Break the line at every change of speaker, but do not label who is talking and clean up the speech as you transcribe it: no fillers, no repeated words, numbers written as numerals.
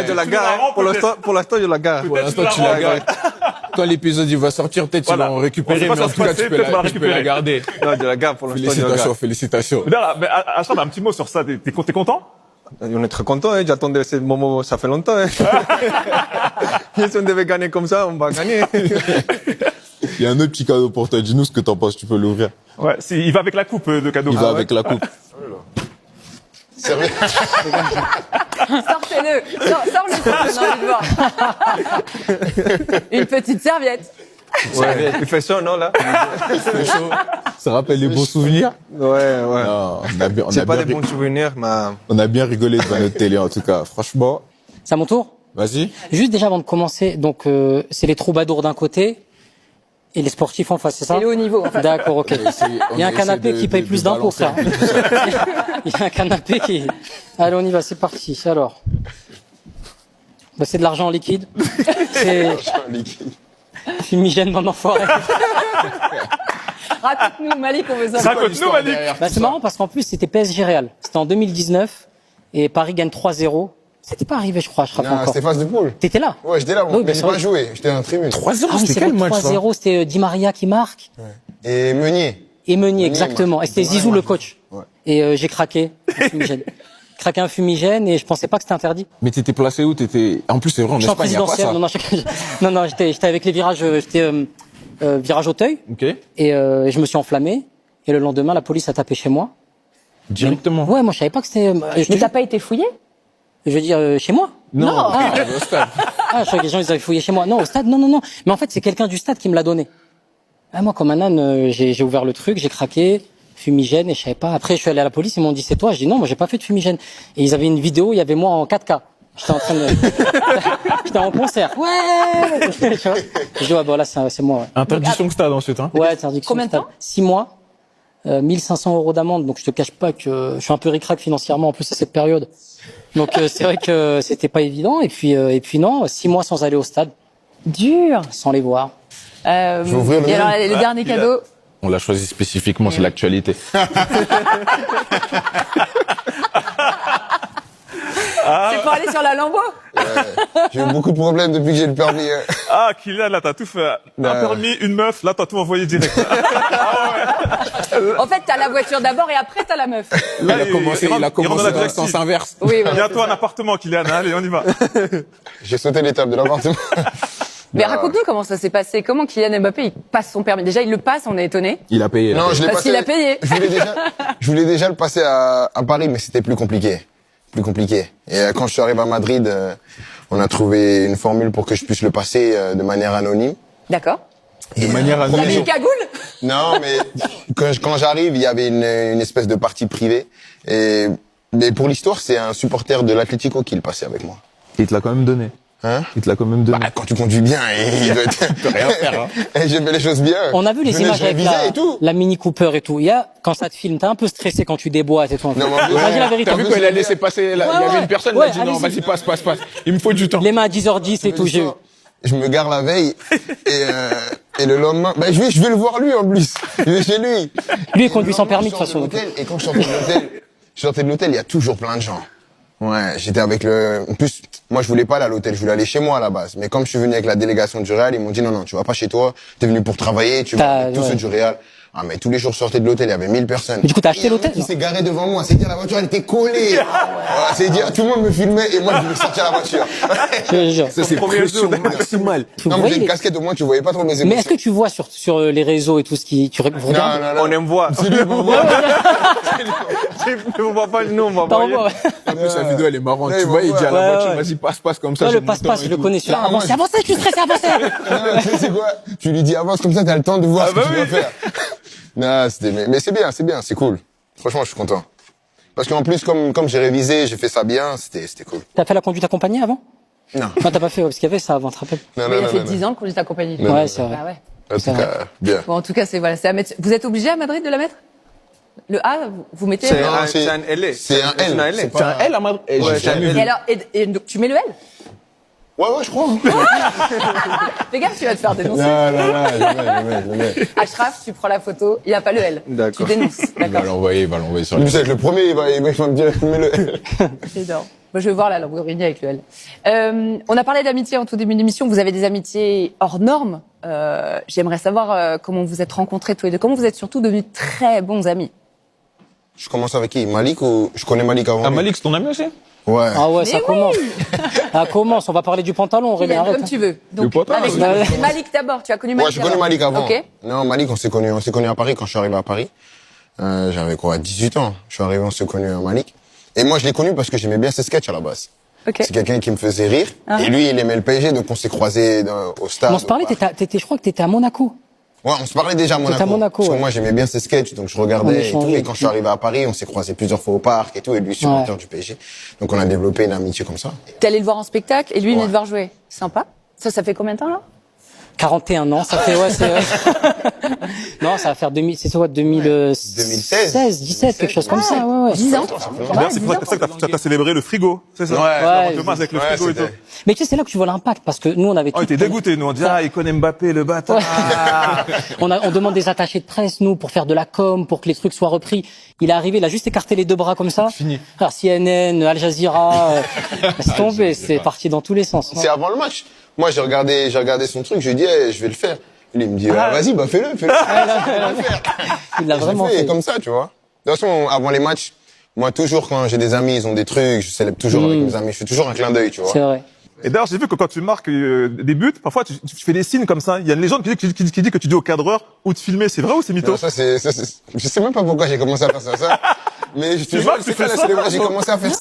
je la gare. Pour l'instant, je la gare.
Pour l'instant, tu la gardes. Quand l'épisode il va sortir, peut-être tu vas en récupérer, mais en tout cas, tu peux la garder.
Non, je la gare pour l'instant.
Félicitations.
Mais Achraf, un petit mot sur ça. T'es content?
On est très content, hein. J'attendais ce moment, ça fait longtemps, hein. Si on devait gagner comme ça, on va gagner.
Il y a un autre petit cadeau pour toi. Dis-nous ce que t'en penses, tu peux l'ouvrir.
Ouais, il va avec la coupe de cadeau.
Il va avec la coupe.
Sérieux?
Sortez-le. Sors-le, j'ai envie de voir. Une petite serviette.
Ouais, il fait chaud, non, là?
C'est chaud. Ça rappelle les bons souvenirs?
Ouais.
Non,
C'est pas des bons souvenirs, mais...
On a bien rigolé devant notre télé, en tout cas. Franchement.
C'est à mon tour?
Vas-y.
Juste déjà avant de commencer, donc, c'est les troubadours d'un côté et les sportifs en face, c'est ça?
Et le haut niveau, en fait.
D'accord, ok. Il y a un canapé qui paye plus d'impôts, frère. Il y a un canapé qui... Allez, on y va, c'est parti. Alors. Bah, c'est de l'argent en liquide. C'est... Fumigène, mon enfoiré.
Raconte-nous, Malik, on veut ça.
Raconte-nous, Malik.
Bah, c'est marrant parce qu'en plus, c'était PSG Real. C'était en 2019 et Paris gagne 3-0. C'était pas arrivé, je crois, je te rappelle
Non,
encore.
c'était phase de poule.
T'étais là?
Ouais, j'étais là,
Oui,
mais j'ai pas joué. J'étais dans la tribune.
3-0,
Ah oui, c'est vrai, 3-0, c'était Di Maria qui marque.
Et Meunier.
Et Meunier, exactement. Et c'était Zizou, le coach.
Ouais.
Et j'ai craqué un fumigène. Craqué un fumigène et je pensais pas que c'était interdit.
Mais t'étais placé où? En plus, c'est vrai, en
Je suis en
Espagne, il y a pas
présidentielle.
ça.
Non, j'étais avec les virages, virage Auteuil.
Ok.
Et je me suis enflammé. Et le lendemain, la police a tapé chez moi.
Directement.
Ouais, moi je savais pas que c'était.
Mais t'as pas été fouillé?
Je veux dire, chez moi?
Non.
Ah,
Au stade.
je crois que les gens ils avaient fouillé chez moi. Non, au stade, non. Mais en fait, c'est quelqu'un du stade qui me l'a donné. Ah, moi, comme un âne, j'ai ouvert le truc, j'ai craqué, fumigène, et je savais pas. Après, je suis allé à la police, ils m'ont dit c'est toi. Je dis non, moi j'ai pas fait de fumigène. Et ils avaient une vidéo, il y avait moi en 4K. J'étais en train de, j'étais en concert. Ouais. Tu vois. Je dis ouais, bon là c'est moi. Ouais.
Interdiction de stade ensuite, hein.
Ouais, interdiction.
Combien de temps?
6 mois. 1500 € d'amende, donc je te cache pas que je suis un peu ric-rac financièrement en plus à cette période. Donc c'est vrai que c'était pas évident et puis non, 6 mois sans aller au stade,
Dur.
sans les voir.
Et alors, le dernier cadeau.
On l'a choisi spécifiquement, c'est l'actualité.
C'est pour aller sur la Lambeau.
J'ai eu beaucoup de problèmes depuis que j'ai le permis.
Ah, Kylian, là, t'as tout fait. Un permis, une meuf, là, t'as tout envoyé direct.
En fait, t'as la voiture d'abord et après t'as la meuf.
Là,
Il a commencé dans le sens inverse.
Oui, voilà.
Bientôt un appartement, Kylian. Allez, on y va.
J'ai sauté l'étape de l'appartement.
Mais raconte-nous comment ça s'est passé. Comment Kylian Mbappé, il passe son permis. Déjà, il le passe, on est étonné.
Il a payé.
Non, je l'ai
Parce
passé.
qu'il a payé.
Je voulais déjà le passer à Paris, mais c'était plus compliqué. Et quand je suis arrivé à Madrid, on a trouvé une formule pour que je puisse le passer de manière anonyme.
D'accord.
De manière
Il y avait une cagoule.
Non, mais quand j'arrive, il y avait une espèce de partie privée. Mais pour l'histoire, c'est un supporter de l'Atlético qui le passait avec moi.
Il te l'a quand même donné.
Hein?
Il te l'a quand même donné.
Bah, quand tu conduis bien, il doit être...
Tu peux rien faire, hein.
Et j'ai fait les choses bien.
On a vu les
Je
images avec
révisais et tout.
la Mini Cooper et tout. Il y a quand ça te filme, t'es un peu stressé quand tu déboîtes et tout.
Non, mais
Vas-y, la vérité.
T'as vu quand il a laissé passer, il y avait une personne, il a dit non,
allez-y.
vas-y, passe. Il me faut du temps.
Les mains à 10h10 et tout.
Je me gare la veille et le lendemain, bah, je vais le voir lui en plus. Je vais chez lui.
Lui, il conduit sans permis de toute façon.
Et quand je sortais de l'hôtel, il y a toujours plein de gens. Ouais, j'étais avec en plus, moi je voulais pas aller à l'hôtel, je voulais aller chez moi à la base. Mais comme je suis venu avec la délégation du Real, ils m'ont dit non, tu vas pas chez toi, t'es venu pour travailler, tu vas avec tous ceux du Real. Ah, mais tous les jours je sortais de l'hôtel, il y avait 1000 personnes.
Mais du coup, t'as acheté l'hôtel?
Il s'est garé devant moi, c'est dire la voiture elle était collée. Voilà, c'est dire tout le monde me filmait et moi je voulais sortir la voiture.
Ça, c'est pression maximale.
Non, mais j'ai une casquette, au moins tu voyais pas trop mes émotions.
Mais est-ce que tu vois sur les réseaux et tout ce qui, tu regardes?
Non.
On aime voir.
C'est lui, on voit.
On voit pas, nous, on va
T'en
voir.
vois, ouais.
En plus, la vidéo, elle est marrante.
Ouais,
Tu vois, il dit à la
ouais,
voiture,
ouais.
vas-y, passe comme ça.
Toi,
j'ai
le
mon
passe-passe,
temps
je
et
le
tout.
connais celui-là.
Non, moi,
Avancez, je suis stressé, avancez.
Non, tu sais quoi? Tu lui dis avance comme ça, t'as le temps de voir ce que tu dois faire. Non, mais c'est bien, c'est cool. Franchement, je suis content. Parce qu'en plus, comme j'ai révisé, j'ai fait ça bien, c'était cool.
T'as fait la conduite accompagnée avant?
Non.
Non, t'as pas fait, parce qu'il y avait ça avant, tu te rappelles?
Non,
Mais il a fait
non.
10 ans de conduite accompagnée.
Non,
Ouais, c'est vrai.
Ah ouais.
En tout cas, bien.
Bon, en tout cas, c'est à mettre. Vous êtes obligé à Madrid de la mettre? Le A, vous mettez.
C'est
Non,
un L.
c'est un L.
C'est un L.
C'est
C'est un L à Madrid.
Ouais,
J'ai
c'est un
jamais
L.
vu.
Et alors, et donc, tu mets le L?
Ouais, je crois.
Fais gaffe, tu vas te faire dénoncer.
Non, jamais.
Achraf, tu prends la photo, il n'y a pas le L.
D'accord.
Tu dénonces.
Il va
D'accord.
l'envoyer sur
Lui,
les...
c'est le premier, il va me dire, mets le L.
J'adore. Moi, je veux voir la Lamborghini avec le L. On a parlé d'amitié en tout début d'émission. Vous avez des amitiés hors normes. J'aimerais savoir comment vous êtes rencontrés tous les deux. Comment vous êtes surtout devenus très bons amis.
Je commence avec qui? Malik ou je connais Malik avant?
Ah,
lui?
Malik, c'est ton ami aussi?
Ouais.
Ah ouais,
Mais
ça
oui.
commence. Ça commence. On va parler du pantalon, Aurélien.
Kylian,
Arrête.
comme tu veux. Donc,
potin,
avec
c'est-
Malik. C'est Malik d'abord. Tu as connu Malik
Ouais, j'ai connu Malik avant.
Ok.
Non, Malik, on s'est connu à Paris quand je suis arrivé à Paris. J'avais quoi, 18 ans. Je suis arrivé, on s'est connu à Malik. Et moi, je l'ai connu parce que j'aimais bien ses sketchs à la base.
Ok.
C'est quelqu'un qui me faisait rire.
Ah.
Et lui, il aimait le PSG, donc on s'est croisés au stade.
On se parlait, je crois que t'étais à Monaco.
Ouais, on se parlait déjà à Monaco.
à Monaco,
Parce que
ouais.
moi, j'aimais bien ses sketchs, donc je
On
regardais et tout.
échangeait.
Et quand je suis arrivé à Paris, on s'est croisés plusieurs fois au parc et tout. Et lui, supporter du PSG. Donc on a développé une amitié comme ça.
T'es allé le voir en spectacle et lui, il venait
Ouais.
te voir jouer. Sympa. Ça fait combien de temps, là?
41 ans, ça fait, ouais, c'est, non, ça va faire 2016, 17, quelque chose comme ça, ouais.
10 ans.
D'ailleurs, c'est pour ça que t'as célébré le frigo. C'est ça?
Ouais.
Le match avec le frigo et tout.
Mais tu sais, c'est là que tu vois l'impact, parce que nous, on avait
Oh, il
tout.
était dégoûté, nous. On dit, ah, il connaît Mbappé, le bâtard.
On demande des attachés de presse, nous, pour faire de la com, pour que les trucs soient repris. Il est arrivé, il a juste écarté les deux bras comme ça.
Fini.
Alors, CNN, Al Jazeera, laisse tomber, c'est parti dans tous les sens.
C'est avant le match. Moi, j'ai regardé son truc, je lui ai dit, eh, je vais le faire. Il me dit, vas-y, bah, fais-le.
Il l'a
Et je l'ai
vraiment
fait,
fait.
comme ça, tu vois. De toute façon, avant les matchs, moi, toujours, quand j'ai des amis, ils ont des trucs, je célèbre toujours avec mes amis. Je fais toujours un clin d'œil, tu vois.
C'est vrai.
Et d'ailleurs, j'ai vu que quand tu marques des buts, parfois, tu fais des signes comme ça. Il y a une légende qui dit que tu dis au cadreur ou de filmer. C'est vrai ou c'est mytho?
Non, ça, je sais même pas pourquoi j'ai commencé à faire ça. Mais je te jure,
marques, tu
c'est
fais
ça, la
ça?
célébration, j'ai commencé à faire ça.